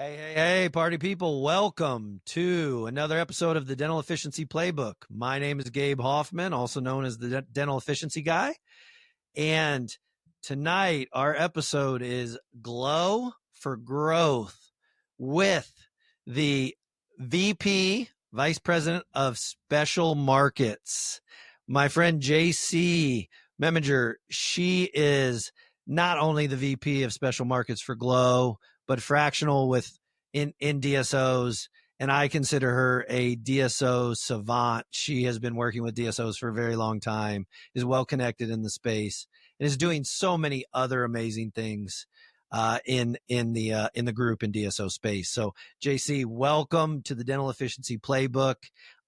Hey, party people. Welcome to another episode of the Dental Efficiency Playbook. My name is Gabe Hofmann, also known as the Dental Efficiency Guy. And tonight, our episode is Glo for Growth with the VP, Vice President of Special Markets, my friend Jaycee Memminger. She is not only the VP of Special Markets for Glo, but fractional in DSOs. And I consider her a DSO savant. She has been working with DSOs for a very long time, is well connected in the space, and is doing so many other amazing things in the group and DSO space. So Jaycee, welcome to the Dental Efficiency Playbook.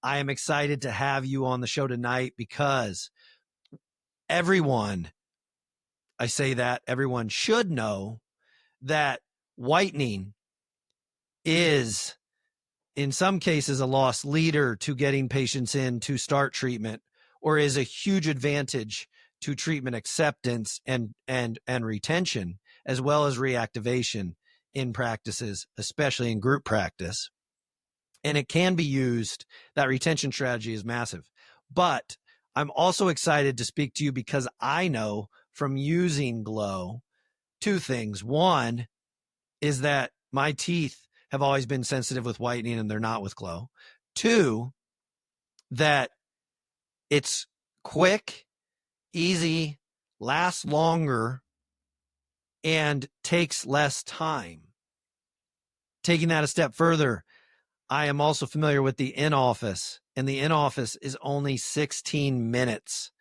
I am excited to have you on the show tonight because everyone should know that whitening is in some cases a loss leader to getting patients in to start treatment, or is a huge advantage to treatment acceptance and retention, as well as reactivation in practices, especially in group practice. And it can be used. That retention strategy is massive. But I'm also excited to speak to you because I know from using Glo two things. One is that my teeth have always been sensitive with whitening and they're not with Glo. Two, that it's quick, easy, lasts longer, and takes less time. Taking that a step further, I am also familiar with the in-office, and the in-office is only 16 minutes.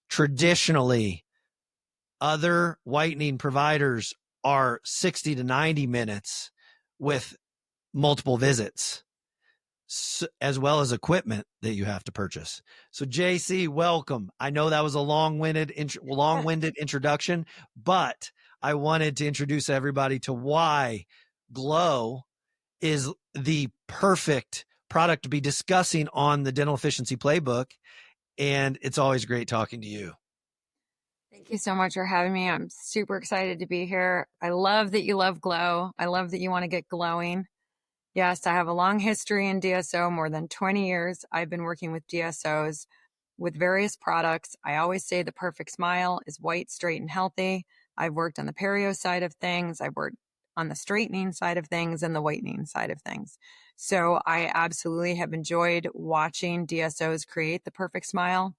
Traditionally, other whitening providers are 60 to 90 minutes with multiple visits, as well as equipment that you have to purchase. So Jaycee, welcome. I know that was a long-winded introduction, but I wanted to introduce everybody to why Glo is the perfect product to be discussing on the Dental Efficiency Playbook. And it's always great talking to you. Thank you so much for having me. I'm super excited to be here. I love that you love Glo. I love that you want to get glowing. Yes, I have a long history in DSO, more than 20 years. I've been working with DSOs with various products. I always say the perfect smile is white, straight, and healthy. I've worked on the perio side of things. I've worked on the straightening side of things and the whitening side of things. So I absolutely have enjoyed watching DSOs create the perfect smile.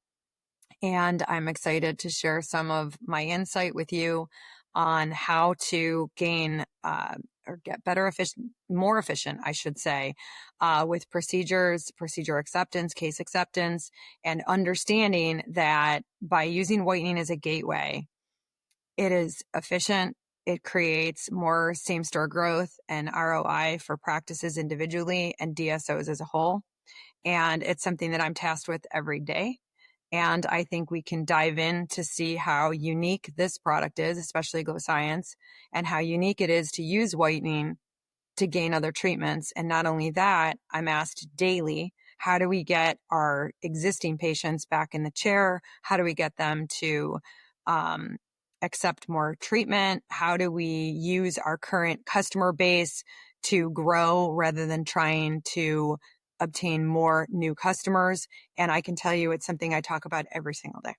And I'm excited to share some of my insight with you on how to gain or get more efficient, I should say, with procedures, procedure acceptance, case acceptance, and understanding that by using whitening as a gateway, it is efficient. It creates more same-store growth and ROI for practices individually and DSOs as a whole. And it's something that I'm tasked with every day. And I think we can dive in to see how unique this product is, especially Glo Science, and how unique it is to use whitening to gain other treatments. And not only that, I'm asked daily, how do we get our existing patients back in the chair? How do we get them to accept more treatment? How do we use our current customer base to grow rather than trying to obtain more new customers? And I can tell you it's something I talk about every single day.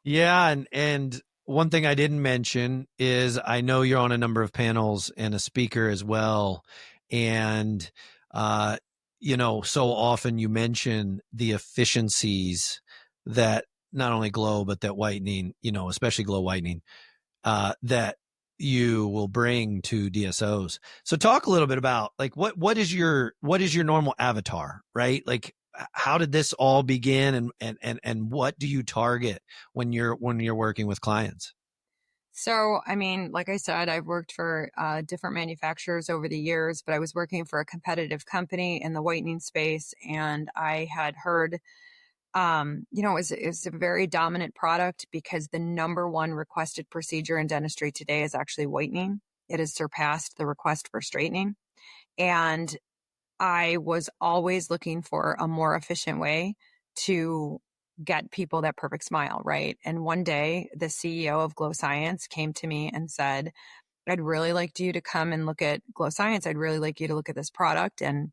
Yeah. And one thing I didn't mention is I know you're on a number of panels and a speaker as well. And, so often you mention the efficiencies that not only Glo, but that whitening, especially Glo whitening, that you will bring to DSOs. So talk a little bit about like, what is your normal avatar, right? Like, how did this all begin and what do you target when you're working with clients? So, I mean, like I said, I've worked for different manufacturers over the years, but I was working for a competitive company in the whitening space, and I had heard, it was a very dominant product because the number one requested procedure in dentistry today is actually whitening. It has surpassed the request for straightening. And I was always looking for a more efficient way to get people that perfect smile, right? And one day, the CEO of Glo Science came to me and said, I'd really like you to come and look at Glo Science. I'd really like you to look at this product. And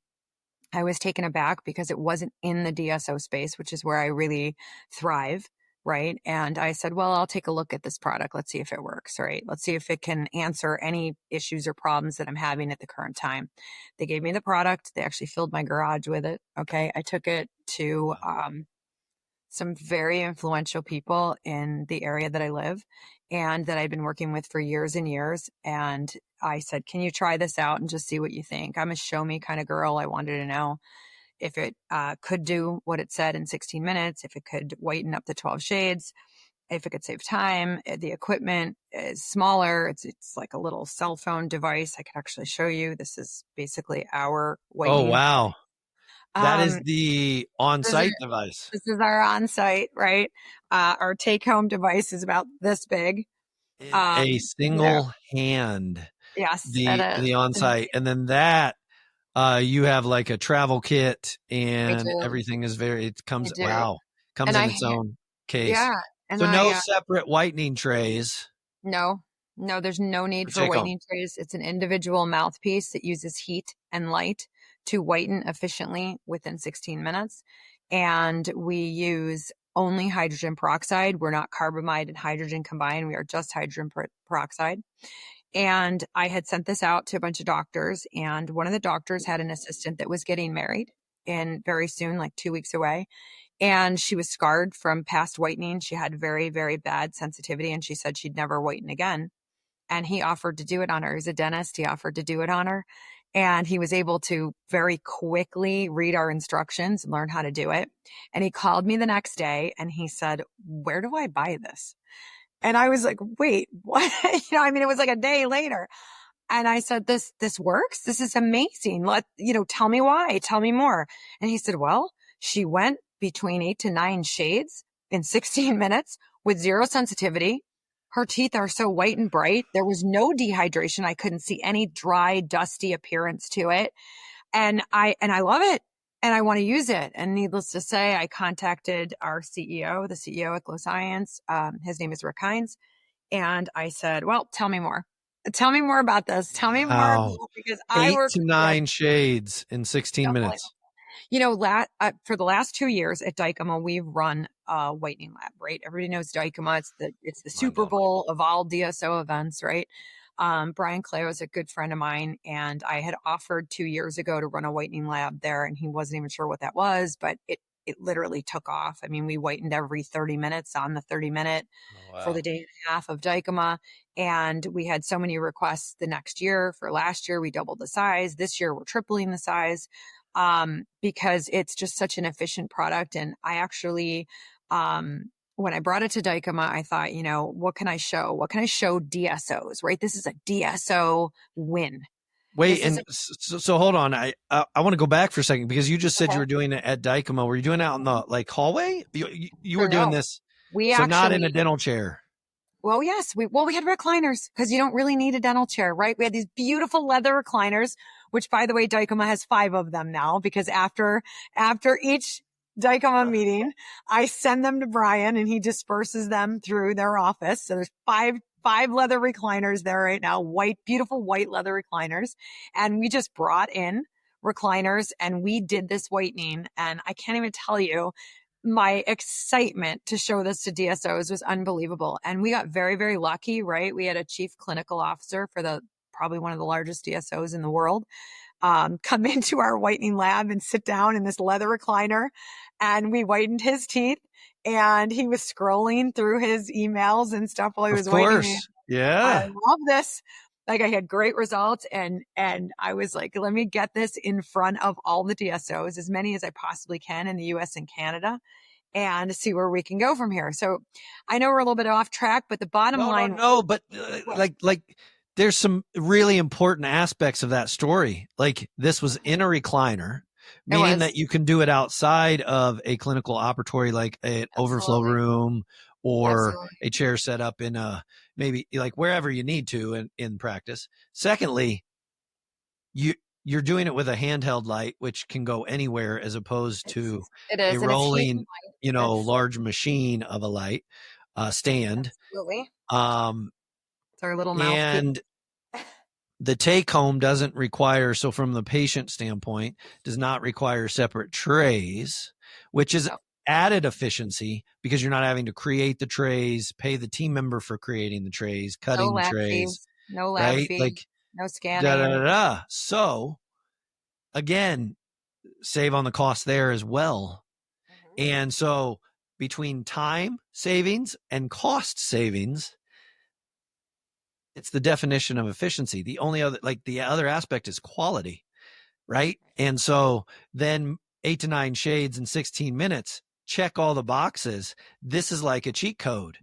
I was taken aback because it wasn't in the DSO space, which is where I really thrive. Right. And I said, well, I'll take a look at this product. Let's see if it works. Right. Let's see if it can answer any issues or problems that I'm having at the current time. They gave me the product. They actually filled my garage with it. Okay. I took it to some very influential people in the area that I live and that I've been working with for years and years. And I said, can you try this out and just see what you think? I'm a show me kind of girl. I wanted to know if it could do what it said in 16 minutes, if it could whiten up to 12 shades, if it could save time. The equipment is smaller. It's like a little cell phone device. I could actually show you. This is basically our Oh, whitening. wow. That is Um, the on-site device. This is our on-site, right? Our take-home device is about this big. In a single hand, Yes, it the is. on-site. And then that, you have like a travel kit We and do. everything is it We comes, do. wow, comes And in its own case. yeah, and So no separate whitening trays no, there's no need for for take home. whitening trays. It's an individual mouthpiece that uses heat and light to whiten efficiently within 16 minutes. And we use only hydrogen peroxide. We're not carbamide and hydrogen combined. We are just hydrogen peroxide. And I had sent this out to a bunch of doctors, and one of the doctors had an assistant that was getting married and very soon, like 2 weeks away. And she was scarred from past whitening. She had very, very bad sensitivity, and she said she'd never whiten again. And he offered to do it on her. He's a dentist. He offered to do it on her. And he was able to very quickly read our instructions and learn how to do it. And he called me the next day and he said, where do I buy this? And I was like, wait, what? It was like a day later. And I said, this works. This is amazing. Tell me why. Tell me more. And he said, well, she went between 8 to 9 shades in 16 minutes with zero sensitivity. Her teeth are so white and bright. There was no dehydration. I couldn't see any dry, dusty appearance to it. And I love it. And I want to use it. And needless to say, I contacted our CEO, the CEO at Glo Science. His name is Rick Hines. And I said, well, tell me more. Tell me more about this. Tell me more because I 8 work to 9 shades in 16 minutes. For the last 2 years at Dykema, we've run a whitening lab, right? Everybody knows Dykema. It's the Super Bowl of all DSO events, right? Brian Clay was a good friend of mine, and I had offered 2 years ago to run a whitening lab there, and he wasn't even sure what that was, but it literally took off. I mean, we whitened every 30 minutes on the 30-minute for the day and a half of Dykema. And we had so many requests the next year. For last year, we doubled the size. This year, we're tripling the size because it's just such an efficient product. And I actually, when I brought it to Dykema, I thought, what can I show? What can I show DSOs, right? This is a DSO win. Wait, so hold on. I want to go back for a second because you just said you were doing it at Dykema. Were you doing it out in the hallway? You were doing this. Not in a dental chair. Well, yes. We had recliners because you don't really need a dental chair, right? We had these beautiful leather recliners, which by the way, Dykema has 5 of them now because after each Dykema meeting, I send them to Brian and he disperses them through their office. So there's five leather recliners there right now, beautiful white leather recliners. And we just brought in recliners and we did this whitening. And I can't even tell you, my excitement to show this to DSOs was unbelievable. And we got very, very lucky, right? We had a chief clinical officer for probably one of the largest DSOs in the world, come into our whitening lab and sit down in this leather recliner. And we whitened his teeth. And he was scrolling through his emails and stuff while he was whitening. Yeah. I love this. Like I had great results and I was like, let me get this in front of all the DSOs, as many as I possibly can in the US and Canada, and see where we can go from here. So I know we're a little bit off track, but the bottom line. No, but like there's some really important aspects of that story. Like this was in a recliner, meaning that you can do it outside of a clinical operatory, like an overflow room or a chair set up in maybe like wherever you need to in practice. Secondly, you're doing it with a handheld light, which can go anywhere as opposed to a rolling, large machine of a light stand. Absolutely. It's our little mouthpiece. the take home doesn't require, so from the patient standpoint, does not require separate trays, which is added efficiency because you're not having to create the trays, pay the team member for creating the trays, cutting the trays, no lab right? fee, Like no da da scanning. da da. So again, save on the cost there as well. And so between time savings and cost savings, it's the definition of efficiency. The only other, like the other aspect is quality, right? And so then 8 to 9 shades in 16 minutes, check all the boxes. This is like a cheat code.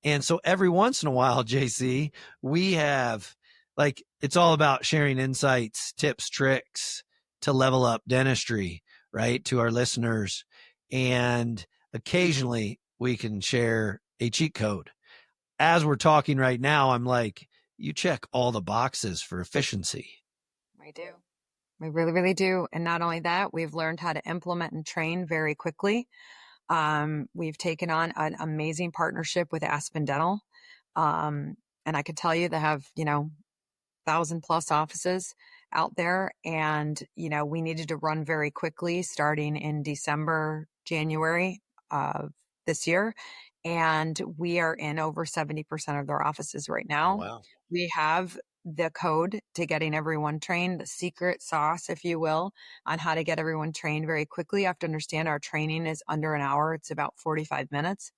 And so every once in a while, JC, we have like, it's all about sharing insights, tips, tricks to level up dentistry, right? To our listeners. And occasionally we can share a cheat code. As we're talking right now, I'm like, you check all the boxes for efficiency. We do. We really, really do. And not only that, we've learned how to implement and train very quickly. We've taken on an amazing partnership with Aspen Dental. And I could tell you they have, 1,000+ offices out there. And, we needed to run very quickly starting in December, January of this year. And we are in over 70% of their offices right now. Oh, wow. We have the code to getting everyone trained, the secret sauce, if you will, on how to get everyone trained very quickly. You have to understand our training is under an hour. It's about 45 minutes.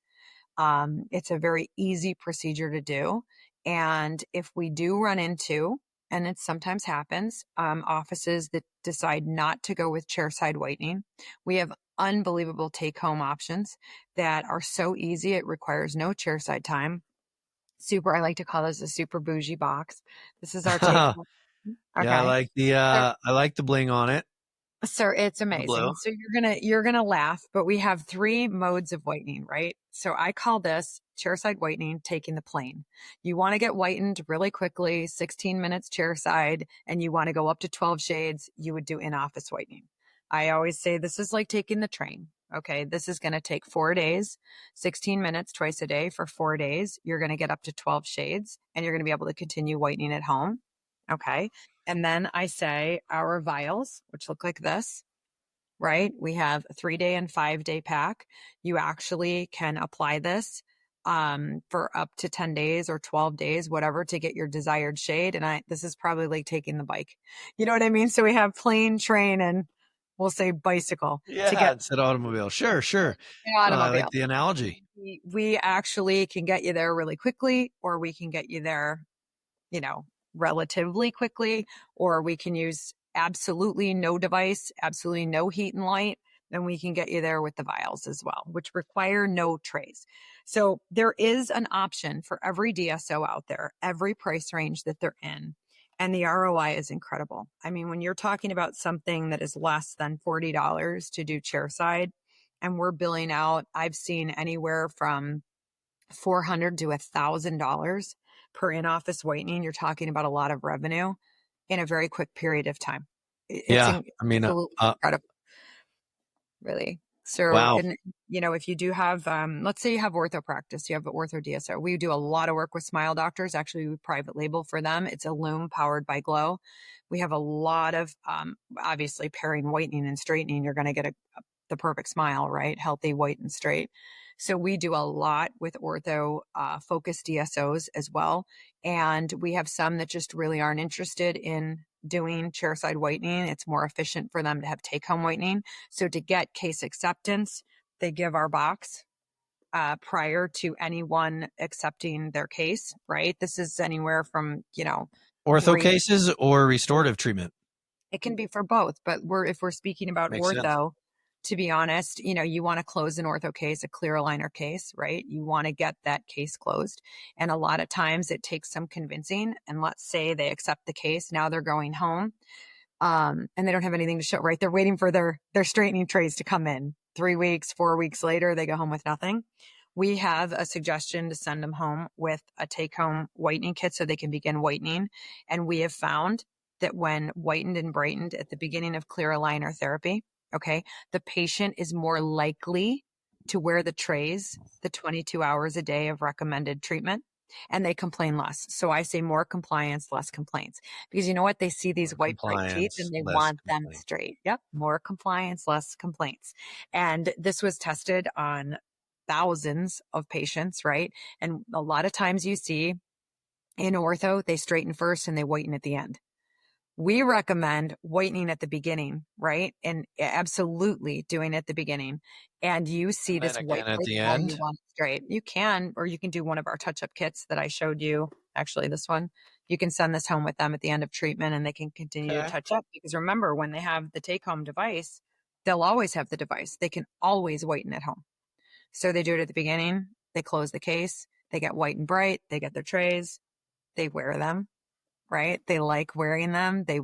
It's a very easy procedure to do. And if we do run into, and it sometimes happens, offices that decide not to go with chairside whitening, we have unbelievable take-home options that are so easy. It requires no chairside time. I like to call this a super bougie box. This is our take-home. Yeah, Okay. I like the bling on it. So it's The blue. amazing. So you're gonna laugh, but we have 3 modes of whitening, right? So I call this chairside whitening, taking the plane. You want to get whitened really quickly, 16 minutes chairside, and you want to go up to 12 shades, you would do in-office whitening. I always say this is like taking the train. Okay, this is going to take 4 days, 16 minutes twice a day for 4 days. You're going to get up to 12 shades, and you're going to be able to continue whitening at home. Okay. And then I say our vials, which look like this, right? We have a 3-day and 5-day pack. You actually can apply this for up to 10 days or 12 days, whatever, to get your desired shade. And this is probably like taking the bike. You know what I mean? So we have plane, train, and we'll say bicycle to Yeah, get it's an automobile. Sure. an I automobile. like the analogy. We actually can get you there really quickly, or we can get you there, relatively quickly, or we can use absolutely no device, absolutely no heat and light, and we can get you there with the vials as well, which require no trays. So there is an option for every DSO out there, every price range that they're in. And the ROI is incredible. I mean, when you're talking about something that is less than $40 to do chairside, and we're billing out, I've seen anywhere from $400 to $1,000 per in-office whitening. You're talking about a lot of revenue in a very quick period of time. It's Yeah. I mean, absolutely incredible, really. So, wow. and if you do have, let's say you have ortho practice, you have an ortho DSO. We do a lot of work with Smile Doctors. Actually, we private label for them. It's a loom powered by Glo. We have a lot of, obviously pairing whitening and straightening. You're going to get the perfect smile, right? Healthy, white, and straight. So we do a lot with ortho focused DSOs as well. And we have some that just really aren't interested in doing chairside whitening. It's more efficient for them to have take-home whitening. So to get case acceptance, they give our box prior to anyone accepting their case, right? This is anywhere from, Ortho 3. cases or restorative treatment? It can be for both, but if we're speaking about Makes sense. ortho, to be honest, you want to close an ortho case, a clear aligner case, right? You want to get that case closed. And a lot of times it takes some convincing. And let's say they accept the case. Now they're going home and they don't have anything to show, right? They're waiting for their straightening trays to come in. 3 weeks, 4 weeks later, they go home with nothing. We have a suggestion to send them home with a take-home whitening kit so they can begin whitening. And we have found that when whitened and brightened at the beginning of clear aligner therapy, okay, the patient is more likely to wear the trays the 22 hours a day of recommended treatment. and they complain less. So I say more compliance, less complaints, because you know what? They see these More white, bright teeth compliance, and they less want them complaint. straight. Yep. More compliance, less complaints. And this was tested on thousands of patients, right? And a lot of times you see in ortho, they straighten first and they whiten at the end. We recommend whitening at the beginning, right? And absolutely doing it at the beginning. And you see And then this white again at place the while you end. want it straight. You can, or you can do one of our touch-up kits that I showed you. Actually, this one, you can send this home with them at the end of treatment and they can continue to Okay. touch up. Because remember, when they have the take-home device, they'll always have the device. They can always whiten at home. So they do it at the beginning. They close the case. They get white and bright. They get their trays. They wear them, right? They like wearing them. They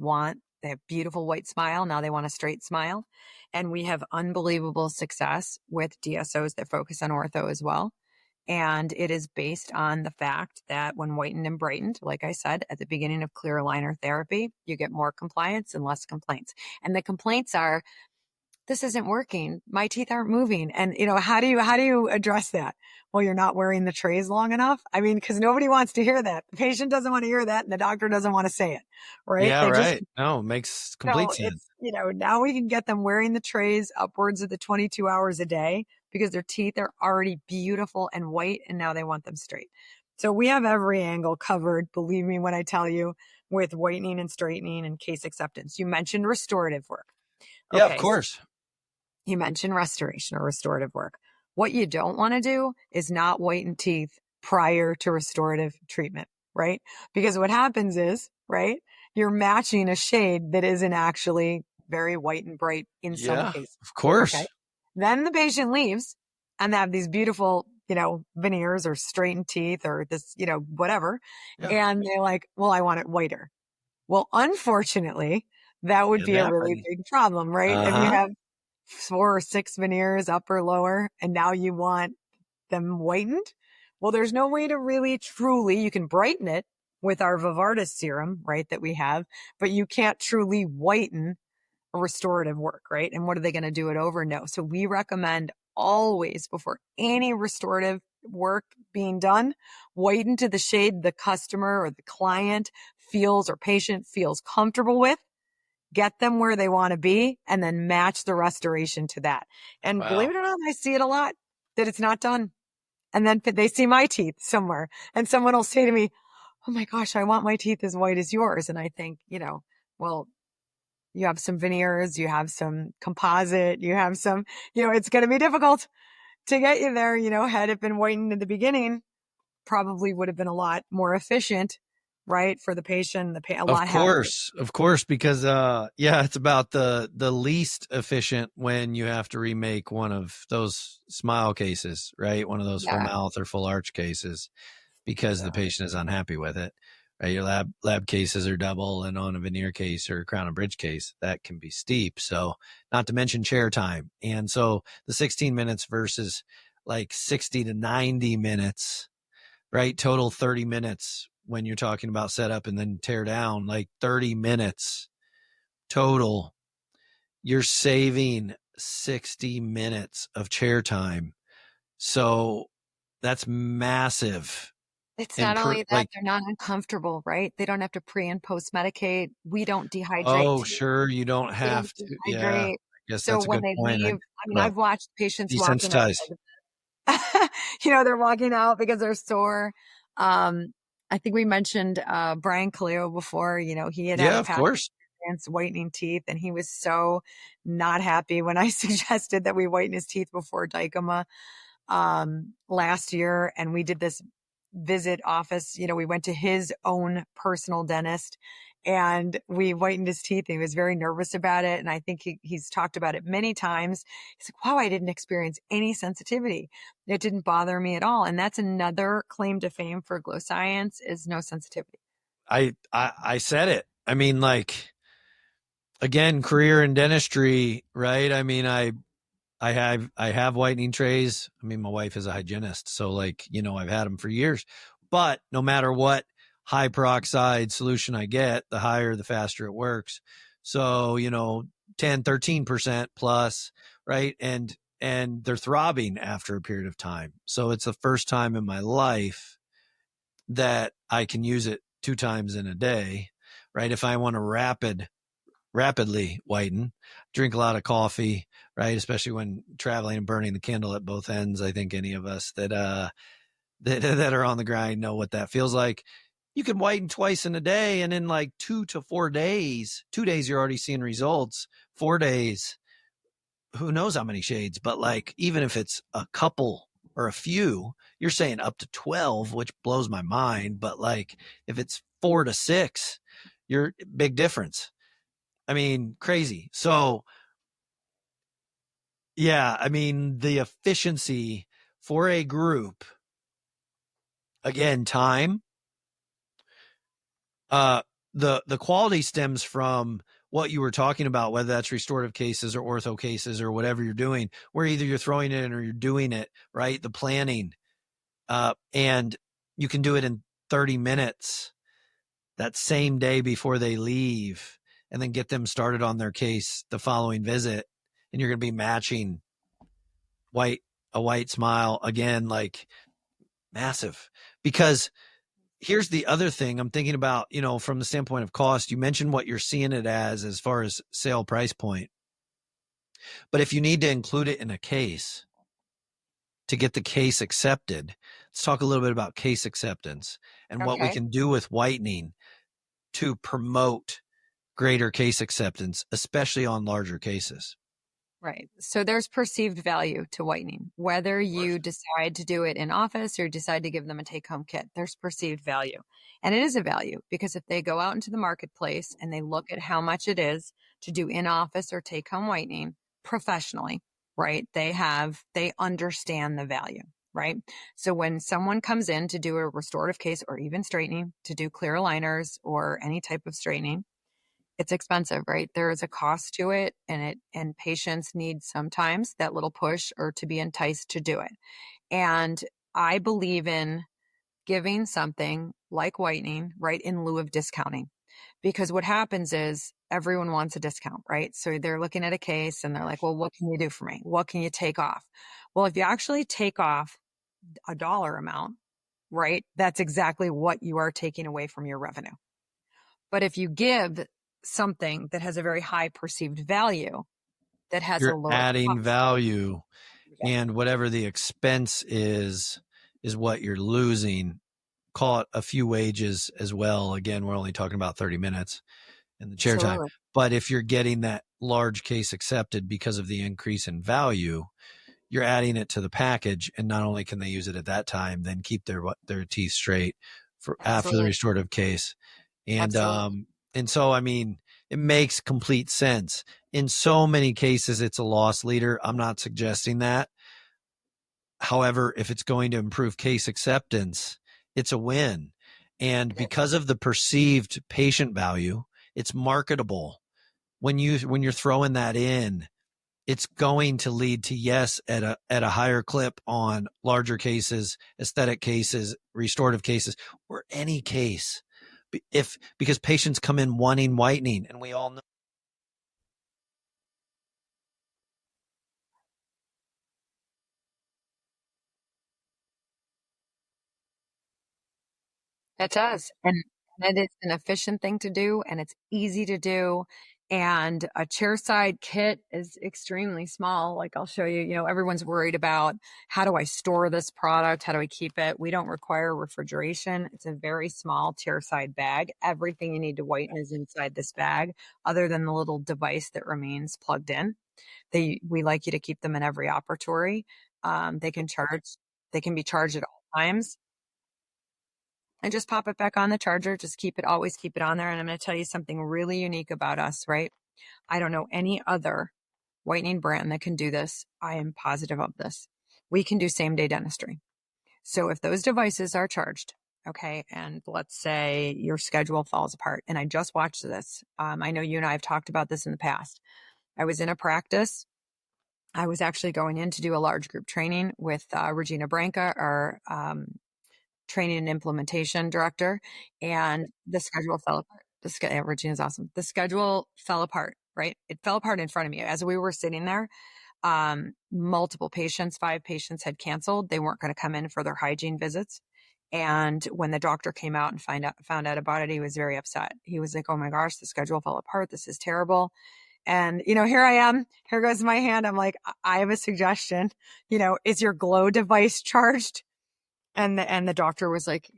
have beautiful white smile. Now they want a straight smile. And we have unbelievable success with DSOs that focus on ortho as well. And it is based on the fact that when whitened and brightened, like I said, at the beginning of clear aligner therapy, you get more compliance and less complaints. And the complaints are, this isn't working. My teeth aren't moving. And, how do you address that? Well, you're not wearing the trays long enough. I mean, because nobody wants to hear that. The patient doesn't want to hear that and the doctor doesn't want to say it, right? Yeah, They just, right. No, makes complete so sense. it's, now we can get them wearing the trays upwards of the 22 hours a day because their teeth are already beautiful and white and now they want them straight. So we have every angle covered. Believe me when I tell you, with whitening and straightening and case acceptance. You mentioned restorative work. Yeah, of Okay. course. You mentioned restoration or restorative work. What you don't want to do is not whiten teeth prior to restorative treatment, right? Because what happens is, right, you're matching a shade that isn't actually very white and bright in some Yeah, cases. of course. Okay. Then the patient leaves and they have these beautiful, veneers or straightened teeth or this, whatever. Yeah. And they're like, well, I want it whiter. Well, unfortunately, that would It be a really happens. big problem, right? If you Uh-huh. have 4 or 6 veneers, up or lower, and now you want them whitened. Well, there's no way to really truly, you can brighten it with our Novartis serum, right, that we have, but you can't truly whiten a restorative work, right? And what are they going to do it over? No. So we recommend always before any restorative work being done, whiten to the shade the customer or the client feels or patient feels comfortable with, get them where they want to be, and then match the restoration to that. And believe Wow. it or not, I see it a lot that it's not done. And then they see my teeth somewhere and someone will say to me, oh my gosh, I want my teeth as white as yours. And I think, well, you have some veneers, you have some composite, you have some, it's going to be difficult to get you there. Had it been whitened in the beginning, probably would have been a lot more efficient, right? For the patient, a lot happier. Of course, because it's about the least efficient when you have to remake one of those smile cases, right? One of those full Yeah. mouth or full arch cases, because the Yeah. patient is unhappy with it. Right? Your lab cases are double, and on a veneer case or a crown and bridge case, that can be steep. So, not to mention chair time, and so the 16 minutes versus like 60 to 90 minutes, right? Total 30 minutes when you're talking about setup and then tear down, like 30 minutes total. You're saving 60 minutes of chair time. So that's massive. It's And not only that, they're not uncomfortable, right? They don't have to pre and post medicate. We don't dehydrate oh, teeth. sure, you don't They don't have to. Yeah, dehydrate. I guess So that's a when good they point. leave, Well, I've watched patients walking out. desensitized. They're walking out because they're sore. I think we mentioned Brian Kaleo before. He had Yeah, a of past course. experience whitening teeth, and he was so not happy when I suggested that we whiten his teeth before Dykema last year. And we did this visit office. We went to his own personal dentist and we whitened his teeth. And he was very nervous about it. And I think he's talked about it many times. He's like, wow, I didn't experience any sensitivity. It didn't bother me at all. And that's another claim to fame for Glo Science is no sensitivity. I said it. I mean, like, again, career in dentistry, right? I mean, I have whitening trays. I mean, my wife is a hygienist, so I've had them for years. But no matter what high peroxide solution I get, the higher, the faster it works. So, 10, 13% plus, right? And they're throbbing after a period of time. So it's the first time in my life that I can use it 2 times in a day, right? If I want to rapidly whiten, drink a lot of coffee, right? Especially when traveling and burning the candle at both ends. I think any of us that are on the grind know what that feels like. You can whiten twice in a day, and in like 2 to 4 days, 2 days, you're already seeing results. 4 days, who knows how many shades, but like, even if it's a couple or a few, you're saying up to 12, which blows my mind. But like, if it's 4 to 6, you're big difference. I mean, crazy. So yeah, I mean, the efficiency for a group, again, time, the quality stems from what you were talking about, whether that's restorative cases or ortho cases or whatever you're doing, where either you're throwing it in or you're doing it, right? The planning, and you can do it in 30 minutes that same day before they leave, and then get them started on their case the following visit. And you're going to be matching a white smile again, like massive. Because here's the other thing I'm thinking about, from the standpoint of cost. You mentioned what you're seeing it as far as sale price point. But if you need to include it in a case to get the case accepted, let's talk a little bit about case acceptance and what we can do with whitening to promote greater case acceptance, especially on larger cases. Right. So there's perceived value to whitening. Whether you decide to do it in office or decide to give them a take-home kit, there's perceived value. And it is a value, because if they go out into the marketplace and they look at how much it is to do in-office or take-home whitening professionally, right? They understand the value, right? So when someone comes in to do a restorative case or even straightening, to do clear aligners or any type of straightening, it's expensive, right? There is a cost to it, and patients need sometimes that little push or to be enticed to do it. And I believe in giving something like whitening, right, in lieu of discounting. Because what happens is everyone wants a discount, right? So they're looking at a case and they're like, well, what can you do for me? What can you take off? Well, if you actually take off a dollar amount, right, that's exactly what you are taking away from your revenue. But if you give something that has a very high perceived value, that has a You're lower adding cost, value, and whatever the expense is what you're losing. Call it a few wages as well. Again, we're only talking about 30 minutes in the chair time. But if you're getting that large case accepted because of the increase in value, you're adding it to the package. And not only can they use it at that time, then keep their teeth straight for after the restorative case. And, and so, I mean, it makes complete sense. In so many cases, it's a loss leader. I'm not suggesting that. However, if it's going to improve case acceptance, it's a win. And because of the perceived patient value, it's marketable. When you're throwing that in, it's going to lead to, yes, at a higher clip on larger cases, aesthetic cases, restorative cases, or any case. Because patients come in wanting whitening, and we all know. It does. And it is an efficient thing to do, and it's easy to do. And a chairside kit is extremely small. Like I'll show you, everyone's worried about, how do I store this product? How do I keep it? We don't require refrigeration. It's a very small chairside bag. Everything you need to whiten is inside this bag, other than the little device that remains plugged in. We like you to keep them in every operatory. They can be charged at all times. And just pop it back on the charger. Just always keep it on there. And I'm going to tell you something really unique about us, right? I don't know any other whitening brand that can do this. I am positive of this. We can do same day dentistry. So if those devices are charged, okay, and let's say your schedule falls apart, and I just watched this. I know you and I have talked about this in the past. I was in a practice. I was actually going in to do a large group training with Regina Branca, our training and implementation director, and the schedule fell apart. Regina's awesome. The schedule fell apart, right? It fell apart in front of me as we were sitting there. Multiple patients, 5 patients had canceled. They weren't going to come in for their hygiene visits. And when the doctor came out and found out about it, he was very upset. He was like, "Oh my gosh, the schedule fell apart. This is terrible." And, here I am. Here goes my hand. I'm like, I have a suggestion. Is your Glo device charged? And the doctor was like,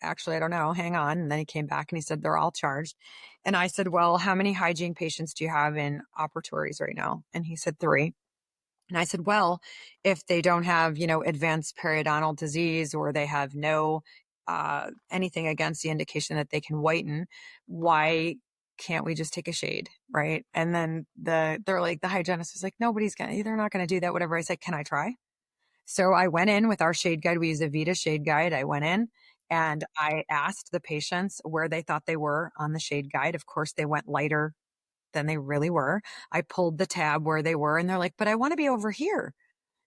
"Actually, I don't know. Hang on." And then he came back and he said, "They're all charged." And I said, "Well, how many hygiene patients do you have in operatories right now?" And he said, "3." And I said, "Well, if they don't have, advanced periodontal disease, or they have no anything against the indication that they can whiten, why can't we just take a shade?" Right. And then they're like, the hygienist was like, they're not gonna do that, whatever. I said, "Can I try?" So I went in with our shade guide. We use a Vita shade guide. I went in and I asked the patients where they thought they were on the shade guide. Of course, they went lighter than they really were. I pulled the tab where they were and they're like, "But I want to be over here."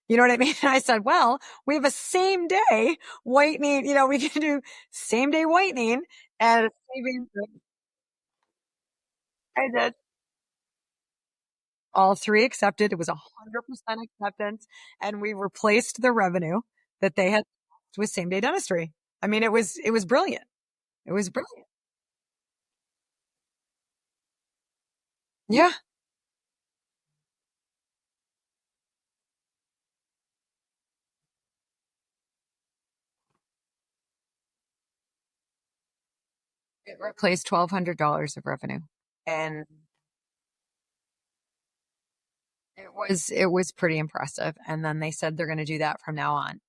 You know what I mean? And I said, "Well, we have a same day whitening. We can do same day whitening at a savings." I did. All 3 accepted. It was 100% acceptance. And we replaced the revenue that they had lost with same day dentistry. I mean, it was brilliant. It was brilliant. Yeah. It replaced $1,200 of revenue. And it was pretty impressive. And then they said they're going to do that from now on.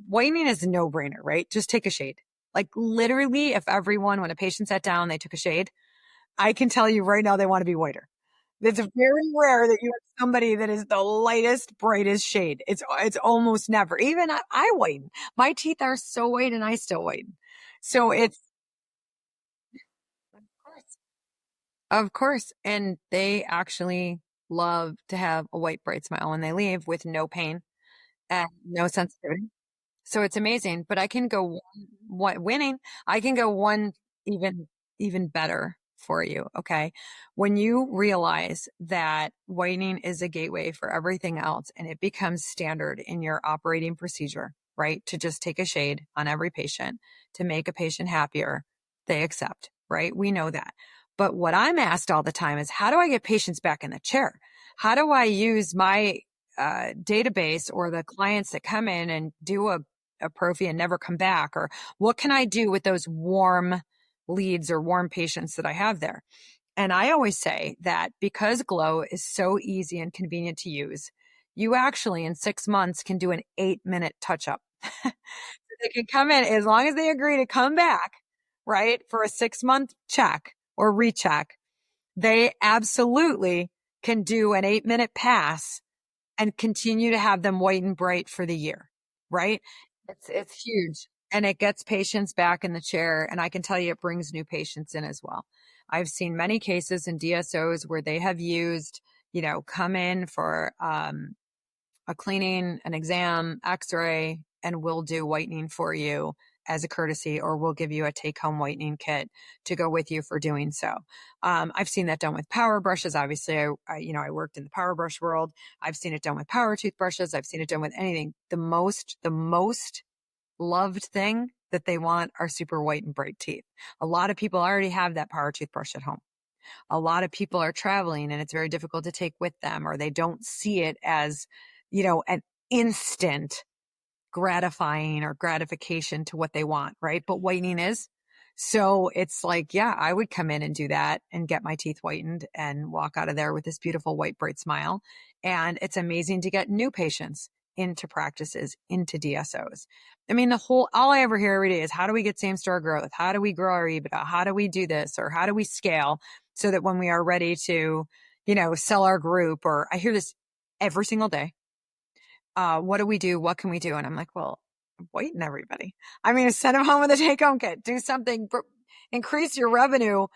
Whitening is a no-brainer, right? Just take a shade. Like literally, if everyone, when a patient sat down, they took a shade, I can tell you right now they want to be whiter. It's very rare that you have somebody that is the lightest, brightest shade. It's almost never. Even I whiten. My teeth are so white and I still whiten. So it's of course. Of course. And they actually love to have a white, bright smile when they leave with no pain and no sensitivity. So it's amazing, but I can go winning. I can go one even even better for you. Okay. When you realize that whitening is a gateway for everything else and it becomes standard in your operating procedure, right? To just take a shade on every patient to make a patient happier, they accept, right? We know that. But what I'm asked all the time is, how do I get patients back in the chair? How do I use my database or the clients that come in and do a prophy and never come back? Or what can I do with those warm leads or warm patients that I have there? And I always say that because Glo is so easy and convenient to use, you actually in 6 months can do an 8-minute touch up. They can come in as long as they agree to come back, right? For a 6-month check or recheck. They absolutely can do an 8-minute pass and continue to have them white and bright for the year, right? It's huge. And it gets patients back in the chair. And I can tell you it brings new patients in as well. I've seen many cases in DSOs where they have used, come in for a cleaning, an exam, x-ray, and we'll do whitening for you as a courtesy, or we'll give you a take-home whitening kit to go with you for doing so. I've seen that done with power brushes. Obviously, I worked in the power brush world. I've seen it done with power toothbrushes. I've seen it done with anything. The most loved thing that they want are super white and bright teeth. A lot of people already have that power toothbrush at home. A lot of people are traveling and it's very difficult to take with them, or they don't see it as, an instant gratifying or gratification to what they want, right? But whitening is. So it's like, yeah, I would come in and do that and get my teeth whitened and walk out of there with this beautiful white, bright smile. And it's amazing to get new patients into practices, into DSOs. I mean, all I ever hear every day is, how do we get same store growth? How do we grow our EBITDA? How do we do this? Or how do we scale so that when we are ready to, sell our group? Or I hear this every single day. What do we do? What can we do? And I'm like, well, whiten everybody. I mean, send them home with a take home kit, do something, increase your revenue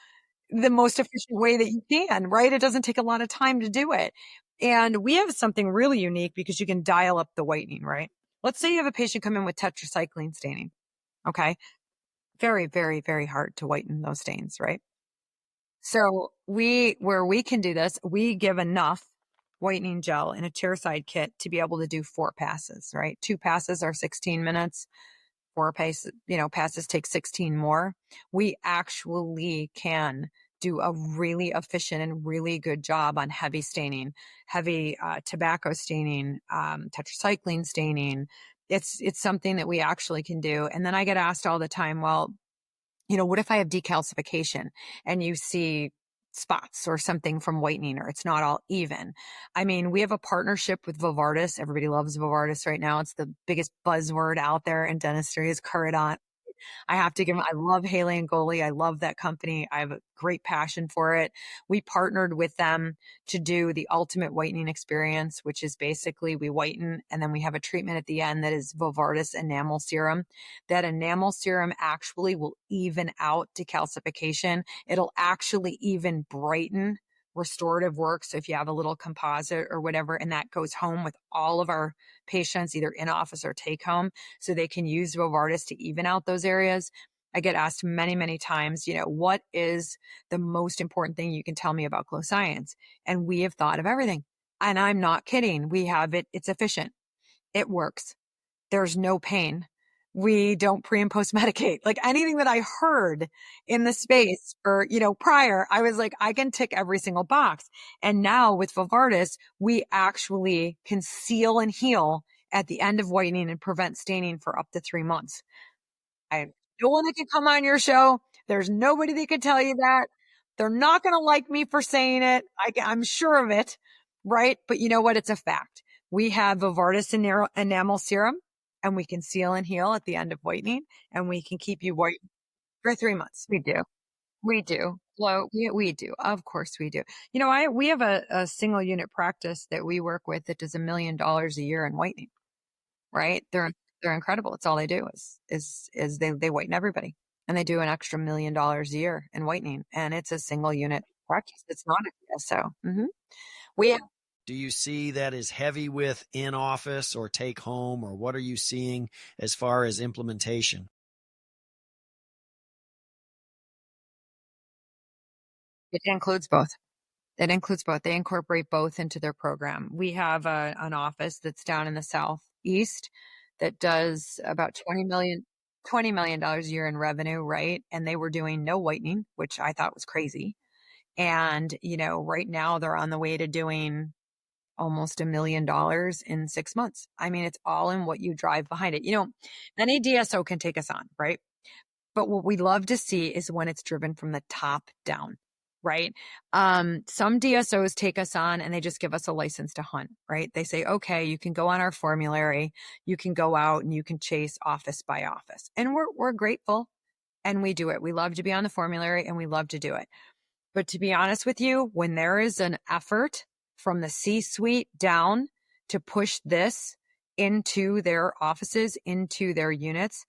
the most efficient way that you can, right? It doesn't take a lot of time to do it. And we have something really unique because you can dial up the whitening, right? Let's say you have a patient come in with tetracycline staining. Okay. Very, very, very hard to whiten those stains, right? So where we can do this, we give enough whitening gel in a chairside kit to be able to do 4 passes, right? 2 passes are 16 minutes. passes take 16 more. We actually can do a really efficient and really good job on heavy staining, heavy tobacco staining, tetracycline staining. It's something that we actually can do. And then I get asked all the time, well, what if I have decalcification and you see spots or something from whitening, or it's not all even? I mean, we have a partnership with Novartis. Everybody loves Novartis right now. It's the biggest buzzword out there in dentistry is Curidont. I have to give them, I love Haley and Goalie. I love that company. I have a great passion for it. We partnered with them to do the ultimate whitening experience, which is basically we whiten and then we have a treatment at the end that is Novartis enamel serum. That enamel serum actually will even out decalcification. It'll actually even brighten restorative work. So if you have a little composite or whatever, and that goes home with all of our patients, either in office or take home, so they can use Novartis to even out those areas. I get asked many, many times, what is the most important thing you can tell me about Glo Science? And we have thought of everything. And I'm not kidding. We have it. It's efficient. It works. There's no pain. We don't pre and post medicate. Like anything that I heard in the space or, prior, I was like, I can tick every single box. And now with Novartis, we actually can seal and heal at the end of whitening and prevent staining for up to 3 months. No one that can come on your show. There's nobody that can tell you that. They're not going to like me for saying it. I'm sure of it. Right. But you know what? It's a fact. We have Novartis enamel serum and we can seal and heal at the end of whitening and we can keep you white for 3 months. We do. We do. Well, we do. Of course we do. We have a single unit practice that we work with that does $1 million a year in whitening. Right? They're incredible. It's all they do is they whiten everybody, and they do an extra $1 million a year in whitening, and it's a single unit practice. It's not a DSO. We Do you see that as heavy with in office or take home, or what are you seeing as far as implementation? It includes both. It includes both. They incorporate both into their program. We have an office that's down in the southeast that does about $20 million a year in revenue, right? And they were doing no whitening, which I thought was crazy. And, right now they're on the way to doing almost $1 million in 6 months. I mean, it's all in what you drive behind it. Any DSO can take us on, right? But what we love to see is when it's driven from the top down, right? Some DSOs take us on and they just give us a license to hunt, right? They say, okay, you can go on our formulary, you can go out and you can chase office by office. And we're grateful and we do it. We love to be on the formulary and we love to do it. But to be honest with you, when there is an effort from the C-suite down to push this into their offices, into their units,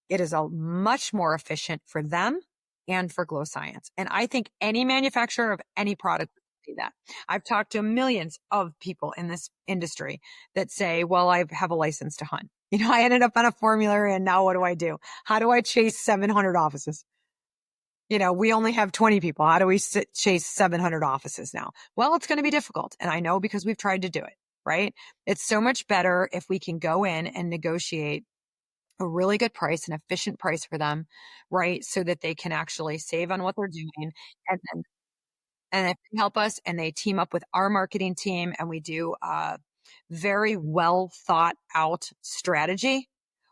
it is a much more efficient for them and for Glo Science. And I think any manufacturer of any product would say that. I've talked to millions of people in this industry that say, well, I have a license to hunt. I ended up on a formulary and now what do I do? How do I chase 700 offices? We only have 20 people. How do we chase 700 offices now? Well, it's going to be difficult. And I know because we've tried to do it, right? It's so much better if we can go in and negotiate a really good price, an efficient price for them, right? So that they can actually save on what they're doing and if they help us and they team up with our marketing team and we do a very well thought out strategy,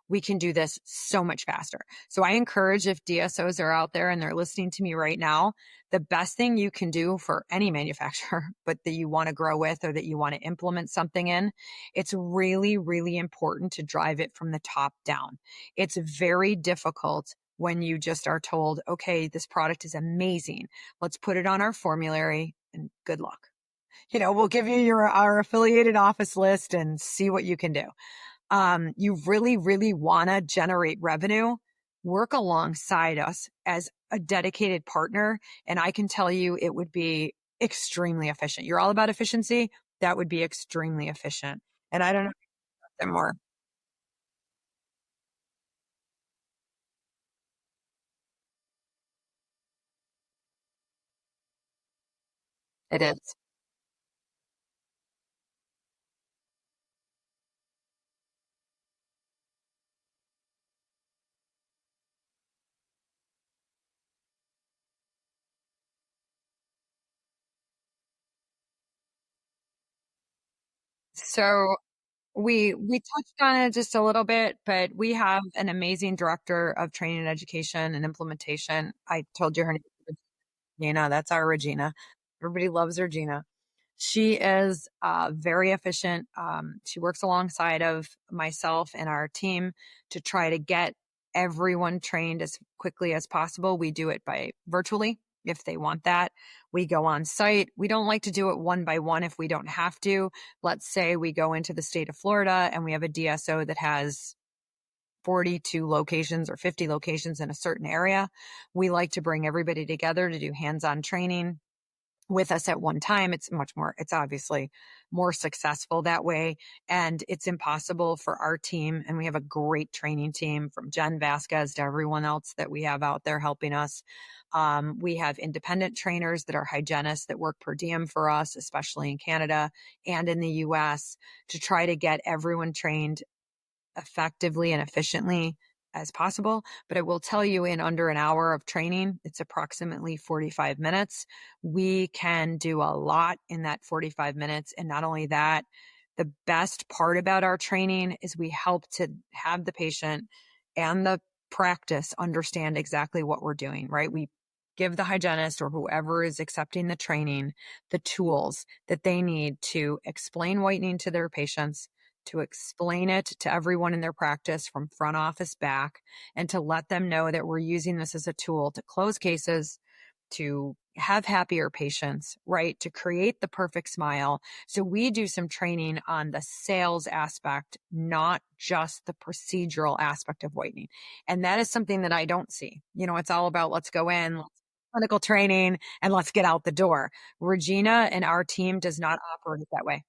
we can do this so much faster. So I encourage if DSOs are out there and they're listening to me right now, the best thing you can do for any manufacturer, but that you want to grow with or that you want to implement something in, it's really, really important to drive it from the top down. It's very difficult when you just are told, okay, this product is amazing. Let's put it on our formulary and good luck. We'll give you our affiliated office list and see what you can do. You really, really want to generate revenue, work alongside us as a dedicated partner. And I can tell you it would be extremely efficient. You're all about efficiency. That would be extremely efficient. And I don't know if more. It is. So we touched on it just a little bit, but we have an amazing director of training and education and implementation. I told you her name is Regina. That's our Regina. Everybody loves Regina. She is very efficient. She works alongside of myself and our team to try to get everyone trained as quickly as possible. We do it by virtually if they want that. We go on site. We don't like to do it one by one if we don't have to. Let's say we go into the state of Florida and we have a DSO that has 42 locations or 50 locations in a certain area. We like to bring everybody together to do hands-on training with us at one time. It's obviously more successful that way. And it's impossible for our team. And we have a great training team from Jen Vasquez to everyone else that we have out there helping us. We have independent trainers that are hygienists that work per diem for us, especially in Canada and in the US, to try to get everyone trained effectively and efficiently as possible. But I will tell you, in under an hour of training, it's approximately 45 minutes. We can do a lot in that 45 minutes. And not only that, the best part about our training is we help to have the patient and the practice understand exactly what we're doing, right? We give the hygienist or whoever is accepting the training the tools that they need to explain whitening to their patients, to explain it to everyone in their practice from front office back, and to let them know that we're using this as a tool to close cases, to have happier patients, right? To create the perfect smile. So we do some training on the sales aspect, not just the procedural aspect of whitening. And that is something that I don't see. It's all about let's go in, let's clinical training, and let's get out the door. Regina and our team does not operate that way.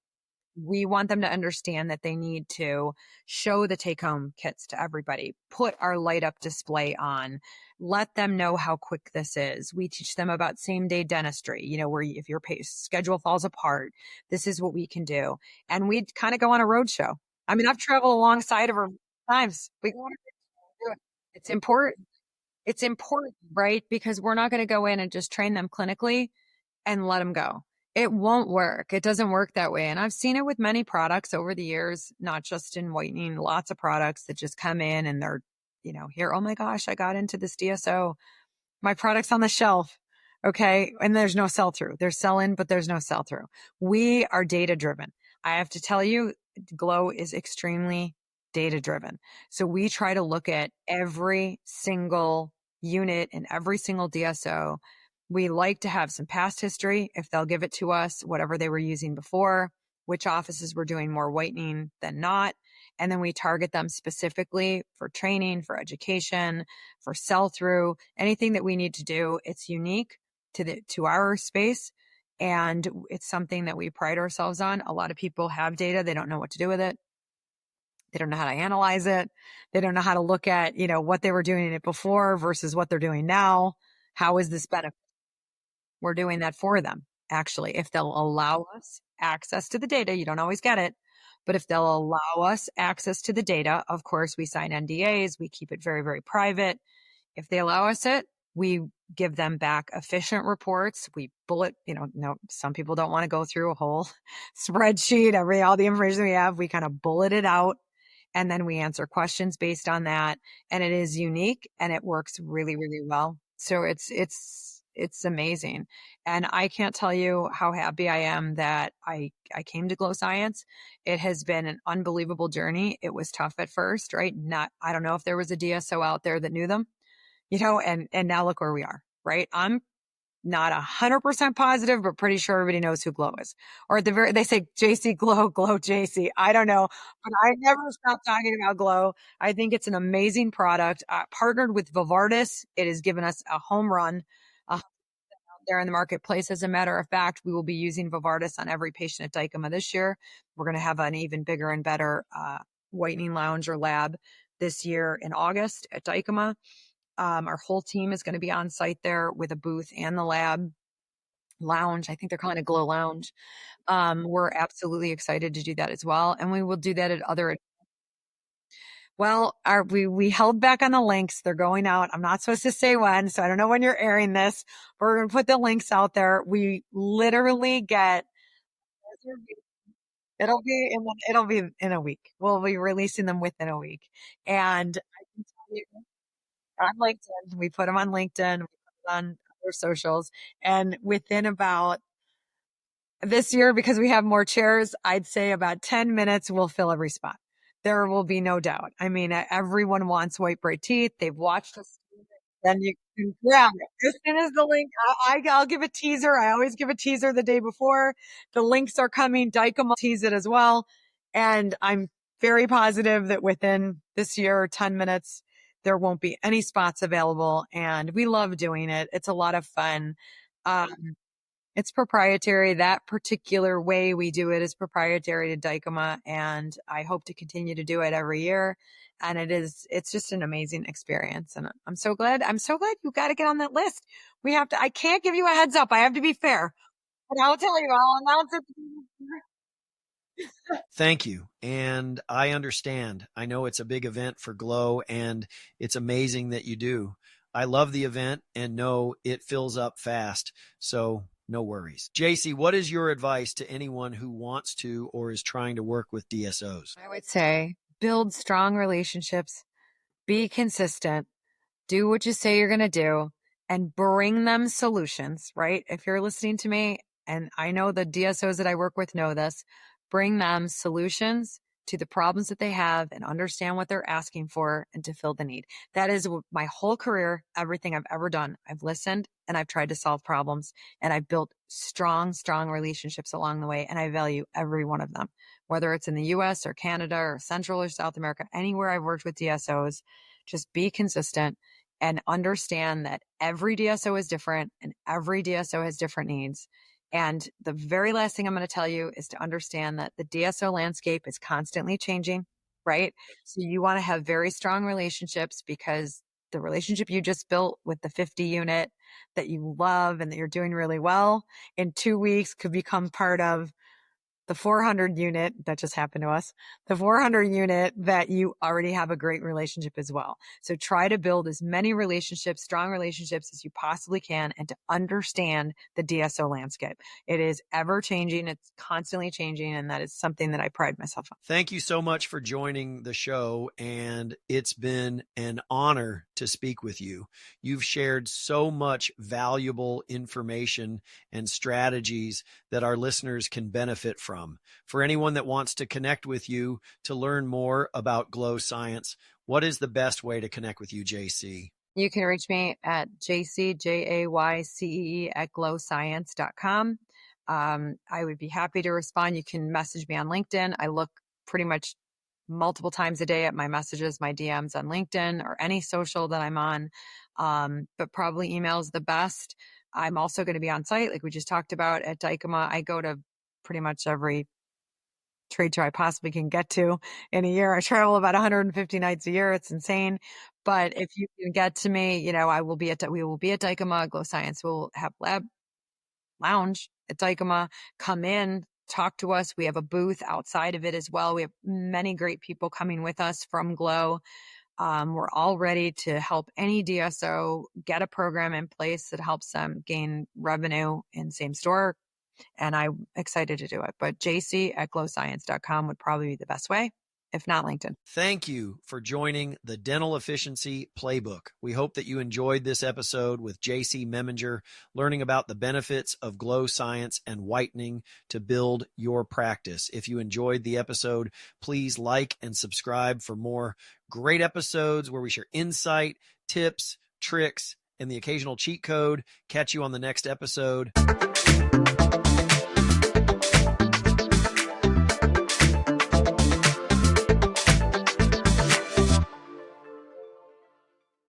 We want them to understand that they need to show the take home kits to everybody, put our light up display on, let them know how quick this is. We teach them about same day dentistry, where if your schedule falls apart, this is what we can do. And we kind of go on a road show. I mean, I've traveled alongside of her times. We go on a road show. It's important. It's important, right? Because we're not going to go in and just train them clinically and let them go. It won't work. It doesn't work that way. And I've seen it with many products over the years, not just in whitening, lots of products that just come in and they're, here, oh my gosh, I got into this DSO. My product's on the shelf. Okay. And there's no sell through. There's sell in, but there's no sell through. We are data driven. I have to tell you, Glo is extremely data driven. So we try to look at every single unit and every single DSO. We like to have some past history if they'll give it to us, whatever they were using before, which offices were doing more whitening than not. And then we target them specifically for training, for education, for sell through, anything that we need to do. It's unique to our space. And it's something that we pride ourselves on. A lot of people have data. They don't know what to do with it. They don't know how to analyze it. They don't know how to look at, what they were doing in it before versus what they're doing now. How is this benefit? We're doing that for them, actually. If they'll allow us access to the data, you don't always get it, but if they'll allow us access to the data, of course, we sign NDAs, we keep it very, very private. If they allow us it, we give them back efficient reports. We bullet, some people don't want to go through a whole spreadsheet, all the information we have. We kind of bullet it out and then we answer questions based on that. And it is unique and it works really, really well. So it's amazing. And I can't tell you how happy I am that I came to Glo Science. It has been an unbelievable journey. It was tough at first, right? I don't know if there was a DSO out there that knew them, and now look where we are, right? I'm not 100% positive, but pretty sure everybody knows who Glo is. Or at the they say Jaycee Glo Jaycee. I don't know, but I never stop talking about Glo. I think it's an amazing product. Partnered with Novartis, it has given us a home run out there in the marketplace. As a matter of fact, we will be using Novartis on every patient at Dykema this year. We're going to have an even bigger and better whitening lounge or lab this year in August at Dykema. Our whole team is going to be on site there with a booth and the lab lounge. I think they're calling it Glo Lounge. We're absolutely excited to do that as well. And we will do that at other. Well, we held back on the links. They're going out. I'm not supposed to say when, so I don't know when you're airing this, but we're going to put the links out there. We literally get It'll be in a week. We'll be releasing them within a week. And I can tell you on LinkedIn, we put them on LinkedIn, we put it on other socials, and within about this year, because we have more chairs, I'd say about 10 minutes we'll fill every spot. There will be no doubt. I mean, everyone wants white bright teeth. They've watched us. Then you can grab it. As soon as the link, I'll give a teaser. I always give a teaser the day before. The links are coming. Dykema will tease it as well. And I'm very positive that within this year, 10 minutes, there won't be any spots available. And we love doing it. It's a lot of fun. It's proprietary. That particular way we do it is proprietary to Dykema, and I hope to continue to do it every year. And it's just an amazing experience. And I'm so glad you got to get on that list. I can't give you a heads up. I have to be fair, but I'll tell you, I'll announce it. Thank you. And I understand. I know it's a big event for Glo, and it's amazing that you do. I love the event and know it fills up fast. So no worries. Jaycee, what is your advice to anyone who wants to or is trying to work with DSOs? I would say build strong relationships, be consistent, do what you say you're going to do, and bring them solutions, right? If you're listening to me, and I know the DSOs that I work with know this, bring them solutions to the problems that they have and understand what they're asking for and to fill the need. That is my whole career, everything I've ever done. I've listened and I've tried to solve problems, and I've built strong relationships along the way. And I value every one of them, whether it's in the US or Canada or Central or South America, anywhere I've worked with DSOs. Just be consistent and understand that every DSO is different and every DSO has different needs. And the very last thing I'm going to tell you is to understand that the DSO landscape is constantly changing, right? So you want to have very strong relationships, because the relationship you just built with the 50 unit that you love and that you're doing really well in 2 weeks could become part of the 400 unit that just happened to us, the 400 unit that you already have a great relationship as well. So try to build as many relationships, strong relationships as you possibly can, and to understand the DSO landscape. It is ever changing. It's constantly changing. And that is something that I pride myself on. Thank you so much for joining the show. And it's been an honor to speak with you. You've shared so much valuable information and strategies that our listeners can benefit from. For anyone that wants to connect with you to learn more about Glo Science, what is the best way to connect with you, Jaycee? You can reach me at Jaycee, Jaycee at gloscience.com. I would be happy to respond. You can message me on LinkedIn. I look pretty much multiple times a day at my messages, my DMs on LinkedIn or any social that I'm on. But probably email is the best. I'm also going to be on site, like we just talked about, at Dykema. I go to pretty much every trade show I possibly can get to in a year. I travel about 150 nights a year. It's insane. But if you can get to me, we will be at Dykema. Glo Science will have lab lounge at Dykema. Come in, talk to us. We have a booth outside of it as well. We have many great people coming with us from Glo. We're all ready to help any DSO get a program in place that helps them gain revenue in same store. And I'm excited to do it. But Jaycee at gloscience.com would probably be the best way, if not LinkedIn. Thank you for joining the Dental Efficiency Playbook. We hope that you enjoyed this episode with Jaycee Memminger, learning about the benefits of Glo Science and whitening to build your practice. If you enjoyed the episode, please like and subscribe for more great episodes where we share insight, tips, tricks, and the occasional cheat code. Catch you on the next episode.